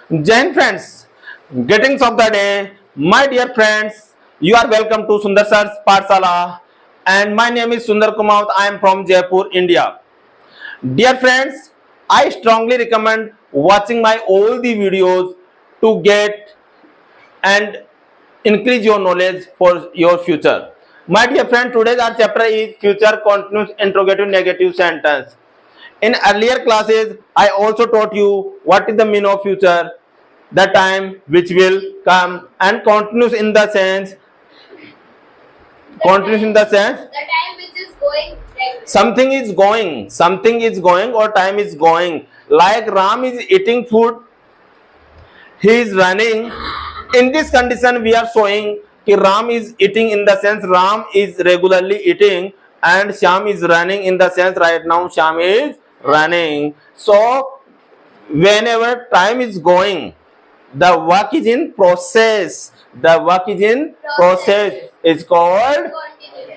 Jain friends, greetings of the day. My dear friends, you are welcome to Sundar Sir's Pathshala, and my name is Sundar Kumaut. I am from Jaipur, India. Dear friends, I strongly recommend watching my all the videos to get and increase your knowledge for your future. My dear friend, today's our chapter is future continuous interrogative negative sentence. In earlier classes, I also taught you what is the meaning of future, the time which will come, and continuous in the sense The time which is going. something is going or time is going. Like Ram is eating food, he is running. In this condition, we are showing that Ram is eating in the sense Ram is regularly eating, and Shyam is running in the sense right now Shyam is running. So whenever time is going, the work is in process. The work is in process is called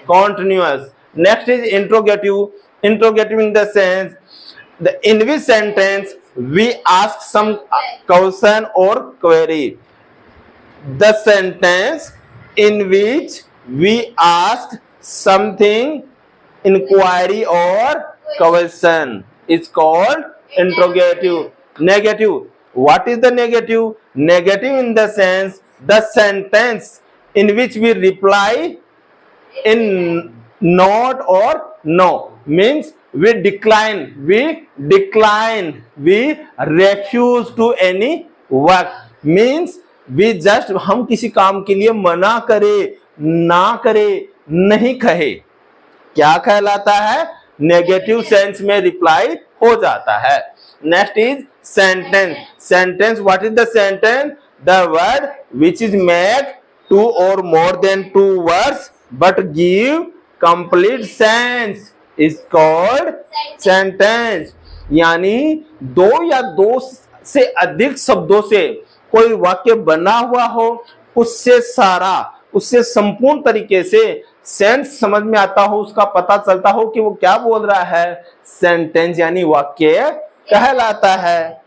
continuous. Next is interrogative. Interrogative in the sense in which sentence we ask some question or query. The sentence in which we ask something, inquiry or question is called interrogative. Negative. What is the negative? Negative in the sense the sentence in which we reply in not or no, means we decline, we refuse to any work, means we just हम किसी काम के लिए मना करे, ना करे, नहीं कहे, क्या कहलाता है? नेगेटिव सेंस में रिप्लाई हो जाता है. Next is sentence. Sentence, what is the sentence? The word which is make two or more than two words but give complete sense is called sentence. यानी दो या दो से अधिक शब्दों से कोई वाक्य बना हुआ हो, उससे संपूर्ण तरीके से सेंस समझ में आता हो, उसका पता चलता हो कि वो क्या बोल रहा है, सेंटेंस यानी वाक्य कहलाता है.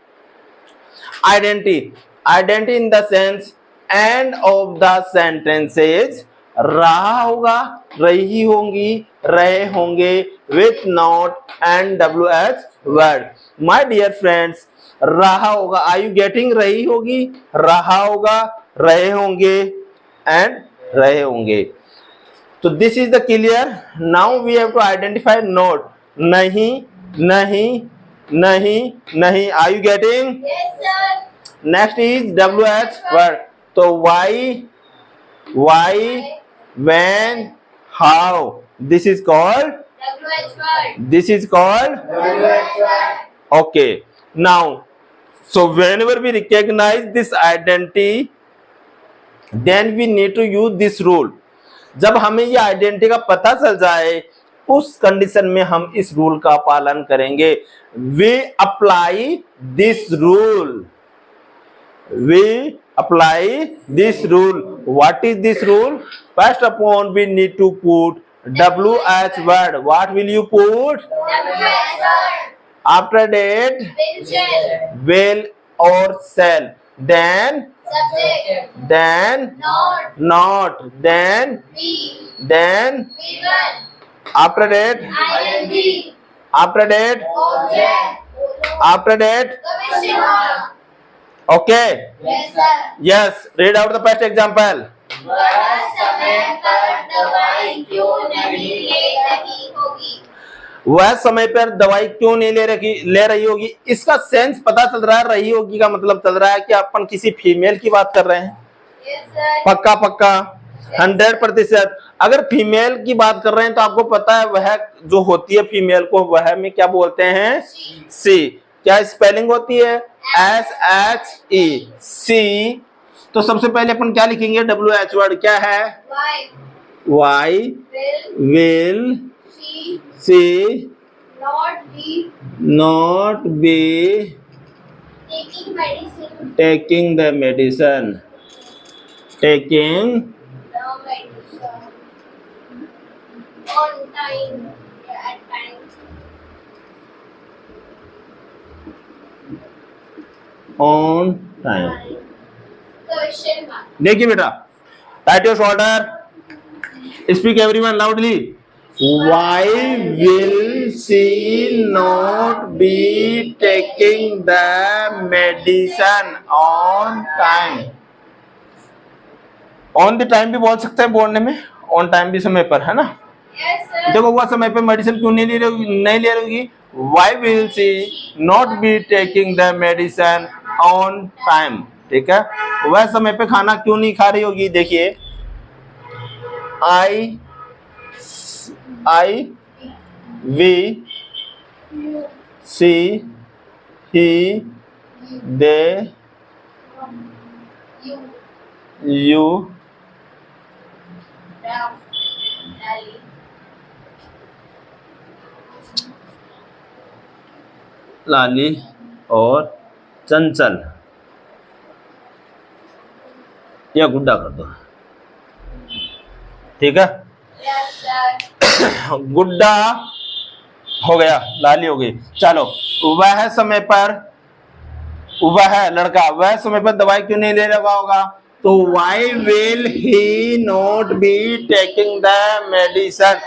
Identity. Identity in the sense end of the sentences. रहा होगा, रही होंगी, रहे होंगे with not and WH word. My dear friends, रहा होगा, आर यू गेटिंग? रही होगी, रहा होगा, रहे होंगे एंड रहे होंगे. तो this is the clear. Now we have to identify not. नहीं, नहीं, नहीं, नहीं. Are you getting? Yes, sir. Next is WH word. तो why, when, how, this is called WH word. this is called WH word. okay. Now, so whenever we recognize this identity, then we need to use this rule. जब हमें ये identity का पता चल जाए, उस condition में हम इस रूल का पालन करेंगे. we apply this rule. We apply this rule. What is this rule? First upon we need to put WH word. What will you put? WH word. After that, Will, shall. will or shall. Then, Subject. then, not. Then, Be. then. Will. After that, ING. after that, Object. after that. Commissioner. Okay. Yes, sir. Yes. Read out the first example. वह समय पर दवाई क्यों नहीं ले रही होगी? वह समय पर दवाई क्यों नहीं ले रही होगी. इसका सेंस पता चल रहा है. रही होगी का मतलब चल रहा है कि अपन किसी फीमेल की बात कर रहे हैं. Yes, sir. पक्का पक्का 100%. अगर फीमेल की बात कर रहे हैं तो आपको पता है वह जो होती है फीमेल को, वह में क्या बोलते हैं? सी. क्या स्पेलिंग होती है? SHE. सी. तो सबसे पहले अपन क्या लिखेंगे? WH वर्ड क्या है? Why? Y Will. will She. she Not be. not be Taking medicine. taking the medicine. Taking The medicine. On time. At time. on time. Question mark. देखिए बेटा, right your shoulder, speak everyone loudly. Why will she not be taking the medicine on time? On the time भी बोल सकते हैं बोलने में, on time भी समय पर, है ना? Yes, sir. देखो वह समय पे मेडिसिन क्यों नहीं ले रही होगी? Why will she not be taking the medicine on time? ठीक है, वह समय पे खाना क्यों नहीं खा रही होगी? देखिए, we, she, he, they, you, Ram, Lali. लाली और चंचल। या गुड्डा कर दो, ठीक है। Yes, sir. गुड्डा हो गया, लाली हो गई। चलो, वह समय पर, वह लड़का वह समय पर दवाई क्यों नहीं ले रहा होगा? तो why will he not be taking the medicine?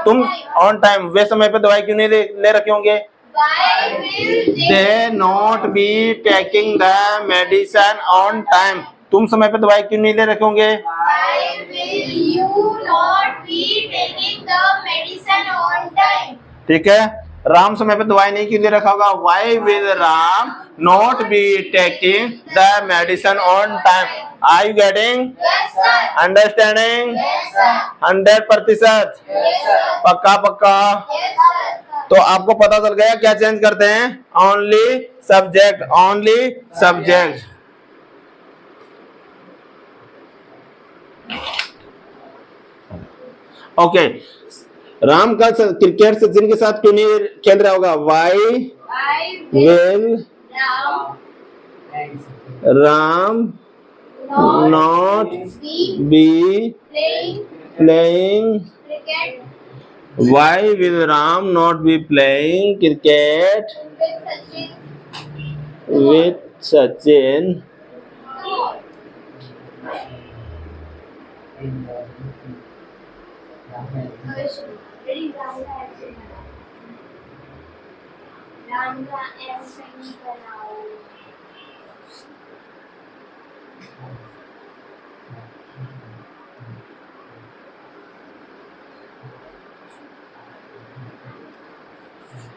तुम on time, वे समय पर दवाई क्यों नहीं ले रखे होंगे? Why will They not be taking the medicine on time. तुम समय पर दवाई क्यों नहीं ले रखे होंगे? Why will you not be taking the medicine on time? ठीक है, राम समय पे दवाई नहीं क्यों ले रखा होगा? Why will Ram not be taking the medicine on time? Are you getting? Yes, sir. Understanding? Yes, sir. 100%? Yes, sir. पक्का पक्का? Yes, sir. तो आपको पता चल गया क्या चेंज करते हैं? Only subject, only subject. Okay, Ram का क्रिकेट सचिन के साथ क्यों नहीं खेल रहा होगा? Why Why will will Ram Ram not be be playing playing? cricket Why will Ram not be playing cricket with Sachin? with Sachin? Come on. Ready, Ram का action बनाओ. Ram का action बनाओ.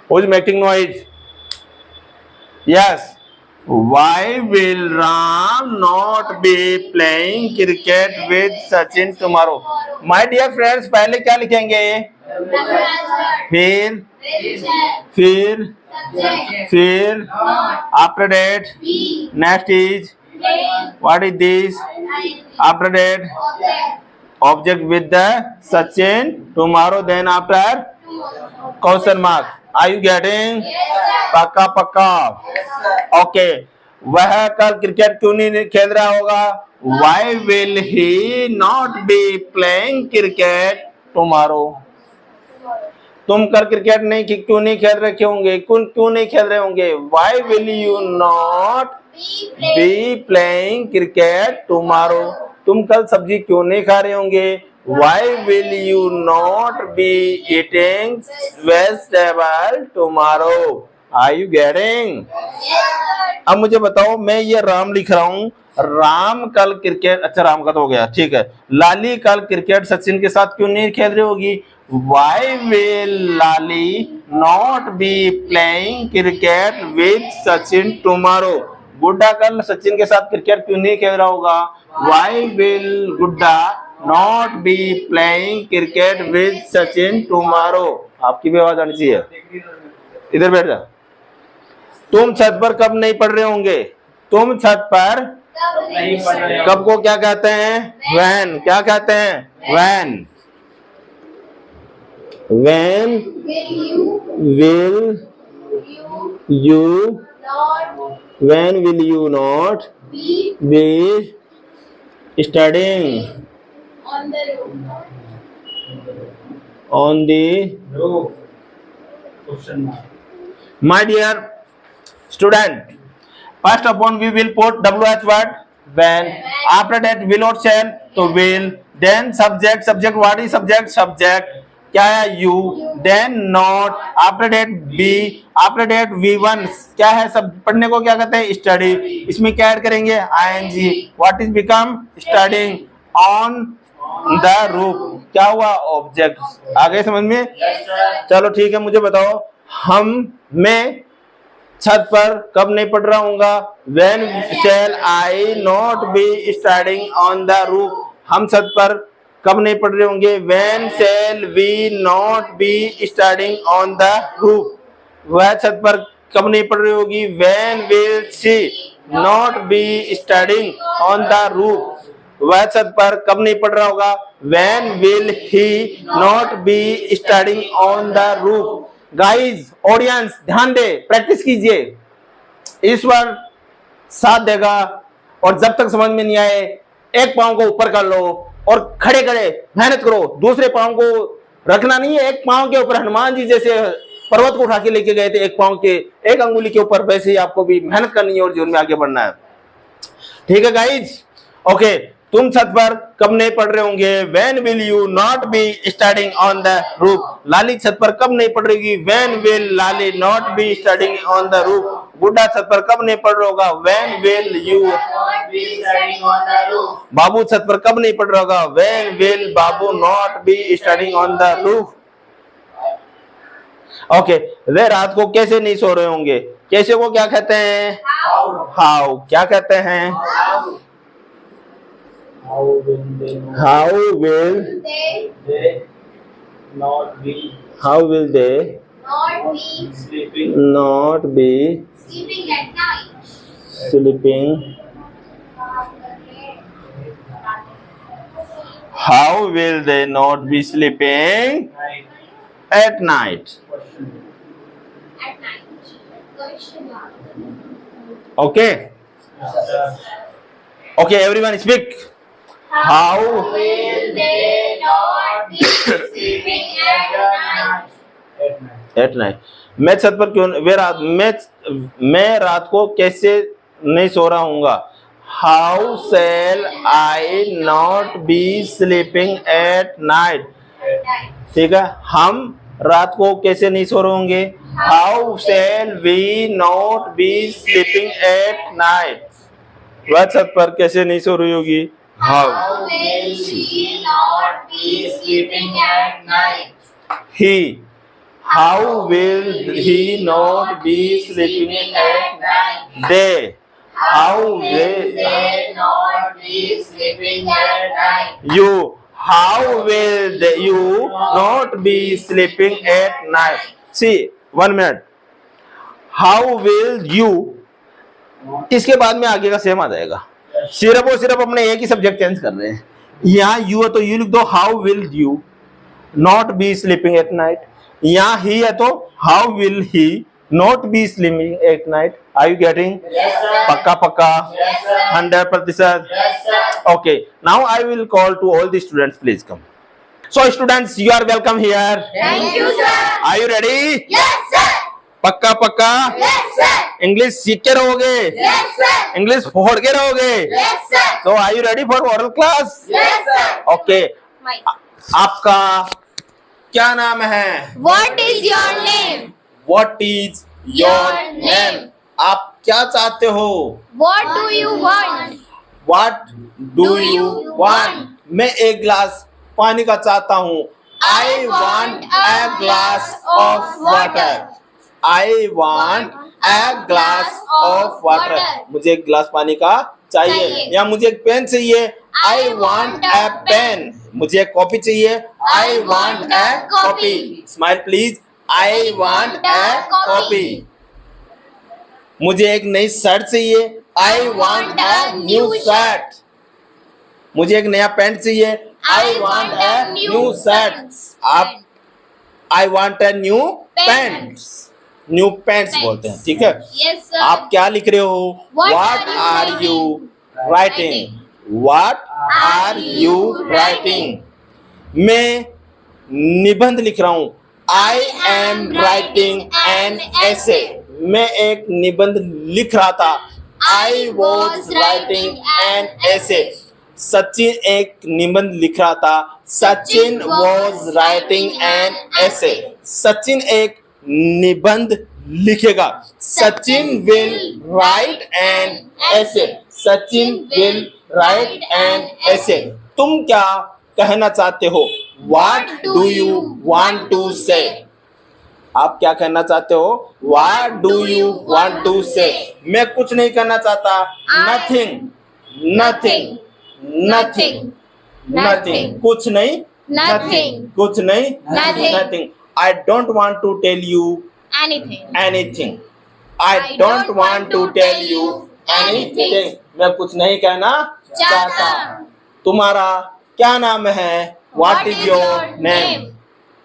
Who's making noise? Yes. Why will Ram not be playing cricket with Sachin tomorrow? My dear friends, पहले क्या लिखेंगे? फिर फिर Subject. फिर Not. after that Be. next is Playing. what is this? After that Object. object with the Sachin tomorrow, then after Tomorrow. question mark. Are you getting? Yes, sir. पक्का पक्का? Okay, वह कल क्रिकेट क्यों नहीं खेल रहा होगा? Why will he not be playing cricket tomorrow? तुम कल क्रिकेट नहीं क्यों नहीं खेल रहे होंगे? क्यों नहीं खेल रहे होंगे? Why will you not Be be playing. playing cricket tomorrow? तुम कल सब्जी क्यों नहीं खा रहे होंगे? Why will you not be eating vegetable tomorrow? Are you getting? Yes, sir. अब मुझे बताओ, मैं ये राम लिख रहा हूँ, राम कल क्रिकेट, अच्छा राम का तो हो गया, ठीक है। लाली कल क्रिकेट सचिन के साथ क्यों नहीं खेल रही होगी? Why will Lali not be playing cricket with Sachin tomorrow? गुड्डा कल सचिन के साथ क्रिकेट क्यों नहीं खेल रहा होगा? Why will गुड्डा not be playing cricket with Sachin tomorrow? आपकी भी आवाज आनी चाहिए, इधर बैठ जा। तुम छत पर कब नहीं पढ़ रहे होंगे? तुम छत पर कब नहीं पढ़ कब को क्या कहते हैं? When. क्या कहते हैं? When. When will will you not when will you not be be studying on the roof? on the Roof. Question mark. my dear student, First upon we will put WH word when. After that will or shall तो will. Then subject. Subject what is subject? Subject क्या है? You. Then not. After that be. After that V1 क्या है? सब पढ़ने को क्या कहते हैं? Study. इसमें क्या ऐड करेंगे? ing. What is become? Studying on the roof. क्या हुआ? Object. आ गए समझ में? चलो ठीक है, मुझे बताओ मैं छत पर कब नहीं पढ़ रहा हूँगा? When shall I not be studying on the roof? हम छत पर कब नहीं पढ़ रहे होंगे? When shall we not be studying on the roof? वह छत पर कब नहीं पढ़ रही होगी? When will she not be studying on the roof? वह छत पर कब नहीं पढ़ रहा होगा? When will he not be studying on the roof? Guys audience ध्यान दे, प्रैक्टिस कीजिए, ईश्वर साथ देगा। और जब तक समझ में नहीं आए एक पांव को ऊपर कर लो और खड़े खड़े मेहनत करो। दूसरे पांव को रखना नहीं है, एक पांव के ऊपर हनुमान जी जैसे पर्वत को उठा के लेके गए थे एक पांव के एक अंगुली के ऊपर, वैसे ही आपको भी मेहनत करनी है और जीवन में आगे बढ़ना है। ठीक है गाइज, ओके। तुम छत पर कब नहीं पढ़ रहे होंगे? When will you not be studying on the roof? लाली छत पर कब नहीं पढ़ रही? When will Lali not be studying on the roof? बुढ़ा छत पर कब नहीं पढ़ रहा होगा? When will you not be studying on the roof? बाबू छत पर कब नहीं पढ़ रहा होगा? When will Babu not be studying on the roof? Okay, वे रात को कैसे नहीं सो रहे होंगे? कैसे को क्या कहते हैं? How क्या कहते हैं? How will they How will not be how will they not be sleeping not be sleeping at night? sleeping? How will they not be sleeping night? at night? Question. At night. Question mark. Okay. Okay, everyone speak. How will they not be sleeping at night? At night. at night? मैं छत पर क्यों मैं रात को कैसे नहीं सो रहा हूँगा? How shall I not be sleeping at night? At night. ठीक है, हम रात को कैसे नहीं सो रहे होंगे? How shall we not be sleeping at night? वह छत पर कैसे नहीं सो रही होगी? How will she not be sleeping at night? He. How will he not be sleeping at night? They. How will will they not be sleeping at night? you? How will you not be sleeping at night? See, 1 minute. How will you? इसके बाद में आगे का same आ जाएगा। सिर्फ और सिर्फ अपने एक ही सब्जेक्ट चेंज कर रहे हैं। यहाँ यू है तो यू लिख दो, how will you not be sleeping at night. यहाँ ही है तो how will he not be sleeping at night. Are you getting? पक्का पक्का? 100%? Okay, now I will call to all the students, please come. So students, you are welcome here. Thank you, sir. Are you ready? Yes, sir. पक्का पक्का? Yes, sir. English सीख के रहोगे? Yes, sir. English फोड़ के रहोगे? Yes, sir. So are you ready for oral class? Yes, sir. Okay. आपका क्या नाम है? What is your name? What is your name? आप क्या चाहते हो? What do you want? What do Do you you want? want? मैं एक गिलास पानी का चाहता हूँ। I want a glass of water. I want a glass of water. मुझे एक गिलास पानी का चाहिए। या मुझे एक पेन चाहिए। I want a pen. मुझे एक कॉपी चाहिए। I want a copy. Smile please. I want a copy. मुझे एक नई शर्ट चाहिए। I want a new shirt. मुझे एक नया पैंट चाहिए। I want a new shirt. आप I want a new pants. New pants बोलते हैं, ठीक है? Yes, sir. आप क्या लिख रहे हो? What are you writing? What are you writing? मैं निबंध लिख रहा हूँ। I am writing an essay. मैं एक निबंध लिख रहा था। I was writing an essay. Sachin एक निबंध लिख रहा था. Sachin was writing an essay. Sachin एक निबंध लिखेगा. Sachin will write an essay. Sachin will write an essay. तुम क्या कहना चाहते हो? What do you want to say? आप क्या कहना चाहते हो? What do you want to say? मैं कुछ नहीं करना चाहता. Nothing. Nothing. Nothing. Nothing. कुछ नहीं. Nothing. कुछ नहीं. Nothing. Nothing. I don't want to tell you Anything. anything. I don't want to tell you anything. मैं कुछ नहीं कहना चाहता. तुम्हारा क्या नाम है? What is your name?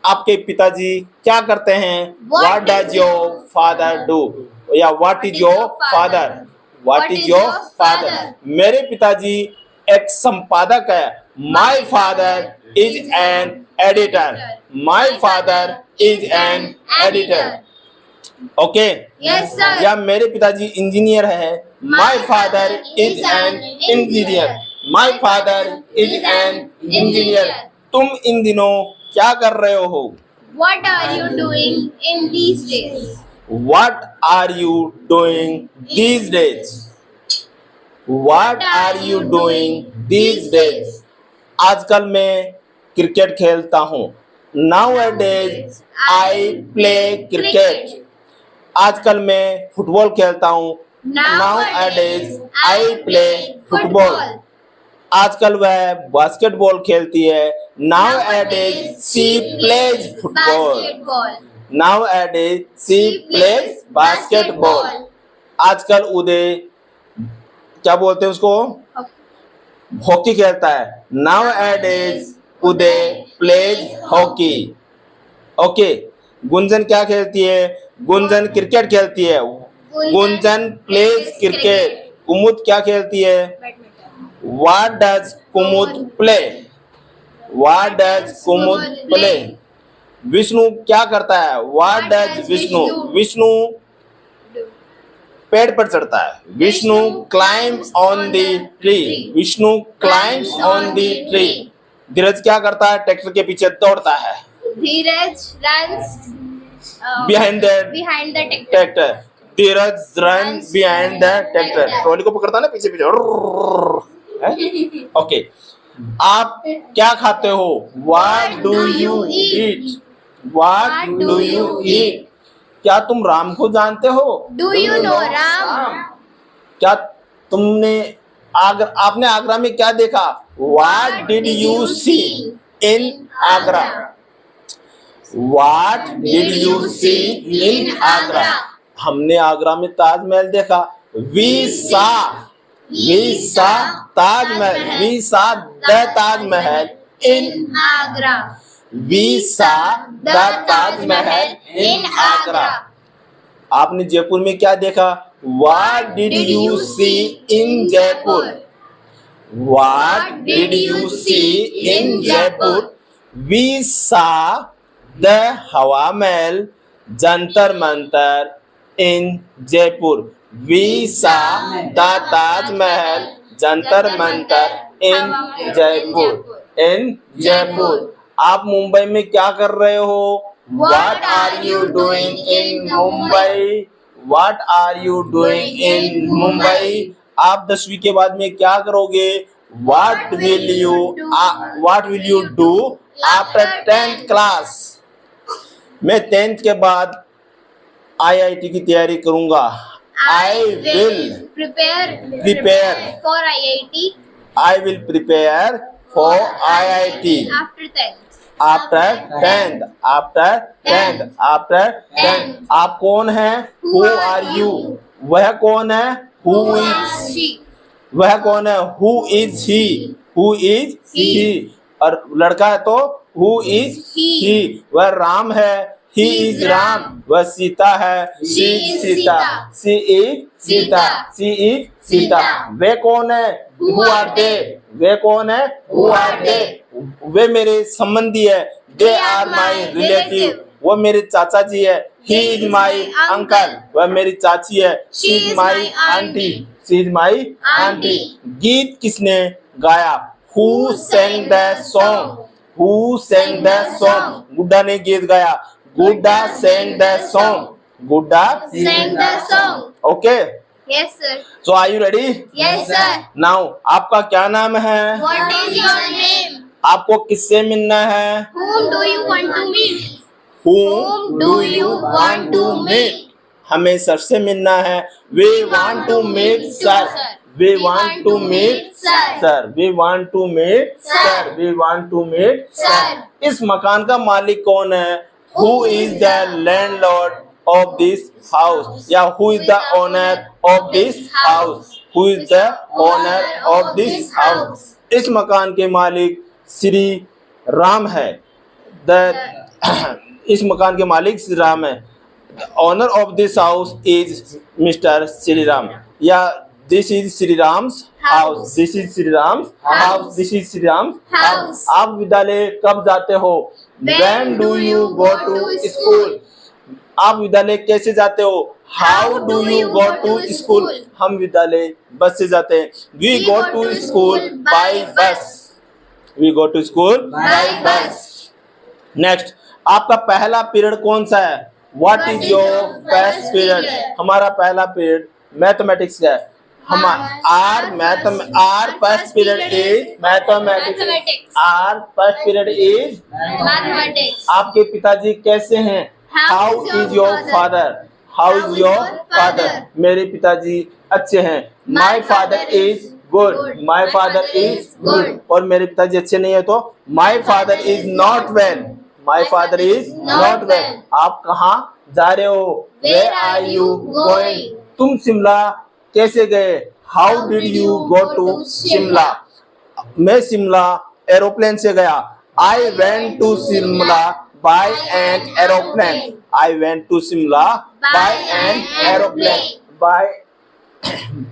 आपके पिताजी क्या करते हैं? What does your father do? या What is your father? What is your father? मेरे पिताजी एक संपादक है. My father is an editor. My father is an editor. Okay? Yes, sir. या मेरे पिताजी इंजीनियर है. My father is an engineer. My father is an engineer. तुम इन दिनों क्या कर रहे हो? What are you doing in these days? What are you doing these days? What are you doing these days? आजकल मैं क्रिकेट खेलता हूँ. Nowadays I play cricket. आजकल मैं फुटबॉल खेलता हूँ. Nowadays I play football. आजकल वह बास्केटबॉल खेलती है. Nowadays she plays football. Basketball. Nowadays she plays basketball. आजकल उदय क्या बोलते हैं उसको? हॉकी खेलता है. Nowadays उदय plays hockey. ओके. गुंजन क्या खेलती है? गुंजन क्रिकेट खेलती है. Gunjan plays cricket. कुमुद क्या खेलती है? What does Kumud play? What does Kumud play? Vishnu क्या करता है? What does Vishnu? विष्णु पेड़ पर चढ़ता है. Vishnu climbs on the tree. Vishnu climbs on the tree. धीरज क्या करता है? ट्रैक्टर के पीछे दौड़ता है. Dheeraj runs Behind the tractor. Tractor. Dheeraj run behind the tractor. Trolley को पकड़ता है ना पीछे पीछे. ओके. आप क्या खाते हो? What do you eat? What do you eat? क्या तुम राम को जानते हो? Do you know Ram? क्या तुमने आपने आगरा में क्या देखा? What did you see in Agra? What did you see in Agra? हमने आगरा में ताजमहल देखा. We saw Taj Mahal. We saw the Taj Mahal in Agra. We saw the Taj Mahal in Agra. आपने जयपुर में क्या देखा? What did you see in Jaipur? What did you see in Jaipur? We saw the Hawa Mahal, Jantar Mantar in Jaipur. We saw the Taj Mahal, Jantar Mantar in Jaipur. In Jaipur. आप मुंबई में क्या कर रहे हो? What are you doing in Mumbai? What are you doing in Mumbai? आप 10वीं के बाद में क्या करोगे? What will you do after 10th class? मैं 10th के बाद IIT की तैयारी करूंगा. I will prepare for IIT I will prepare for IIT after 10th. after 10th. आप कौन हैं? Who are you? वह कौन है? Who is she? वह कौन है? Who is he? Who is he? और लड़का है तो Who is he? वह राम है. He is Ram. वह सीता है. She is Sita. She is Sita. वे कौन है? Who are they? वे कौन है? Who are they? वे मेरे संबंधी है. They are my relative. वो मेरे चाचा जी है। ही इज माई अंकल, वह मेरी चाची है। She is my aunty, she is my aunty. गीत किसने गाया? Who sang the song, who sang the song? Gudda ने गीत गाया। Gudda sang the song, Gudda Sing the song. Okay. Yes, sir. So are you ready? Yes, sir. Now आपका क्या नाम है? What is your name? आपको किससे मिलना है? Whom do you want to meet? Whom do you want to meet? हमें sir से मिलना है। We want to meet sir. We want to meet sir. We want to meet sir. We want to meet sir. इस मकान का मालिक कौन है? Who is the landlord of this house? या who is the owner of this house? Who is the owner of this house? इस मकान के मालिक श्री राम है। इस मकान के मालिक श्री राम है। Owner of this house is mister Shri Ram, या this is Shri Ram's house, this is Shri Ram's house, this is Shri Ram's house. आप विद्यालय कब जाते हो? When do you go to school? आप विद्यालय कैसे जाते हो? How do you go to school? हम विद्यालय बस से जाते हैं। We go to school by bus. We go to school by bus. Next, आपका पहला पीरियड कौन सा है? What is your first period? हमारा पहला पीरियड मैथमेटिक्स का है। our first period is mathematics. Our first period is Mathematics. आपके पिताजी कैसे हैं? How is your father? How is your father? मेरे पिताजी अच्छे हैं। My father is good. My father is good. और मेरे पिताजी अच्छे नहीं है तो My father is not well. My father is not well. आप कहाँ जा रहे हो? Where are you going? तुम शिमला कैसे गए? How did you go to Shimla? मैं शिमला एरोप्लेन से गया। I went to Shimla by an aeroplane. I went to Shimla by an aeroplane.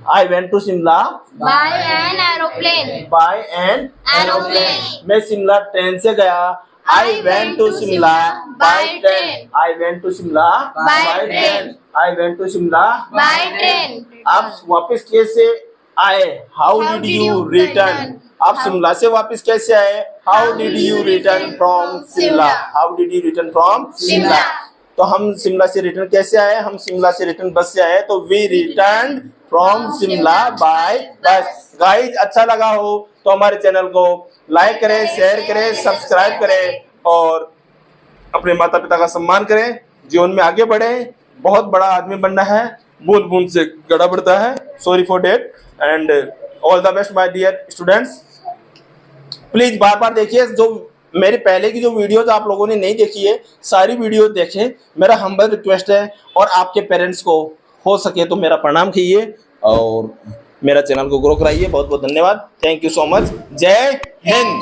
I went to Shimla By an aeroplane. by an Aeroplane. मैं Shimla train से गया। I went to Shimla by train. I went to Shimla By train. I went to Shimla By train. आप वापस कैसे आए? How did you return? आप शिमला से वापस कैसे आए? How did you return from Shimla? How did you return from Shimla? तो हम शिमला से रिटर्न कैसे आए? हम शिमला से रिटर्न बस से आए तो we returned from Shimla by बस। गाइस अच्छा लगा हो तो हमारे चैनल को लाइक करें, शेयर करें, सब्सक्राइब करें और अपने माता पिता का सम्मान करें। जीवन में आगे बढ़े, बहुत बड़ा आदमी बनना है, बूंद बूंद से गड़ा बढ़ता है। Sorry for date and all the best my dear students. Please बार बार देखिए, जो मेरे पहले की जो वीडियोज आप लोगों ने नहीं देखी है सारी वीडियो देखें, मेरा हम्बल रिक्वेस्ट है। और आपके पेरेंट्स को हो सके तो मेरा प्रणाम कीजिए और मेरा चैनल को ग्रो कराइए। बहुत बहुत धन्यवाद। Thank you so much. जय हिंद।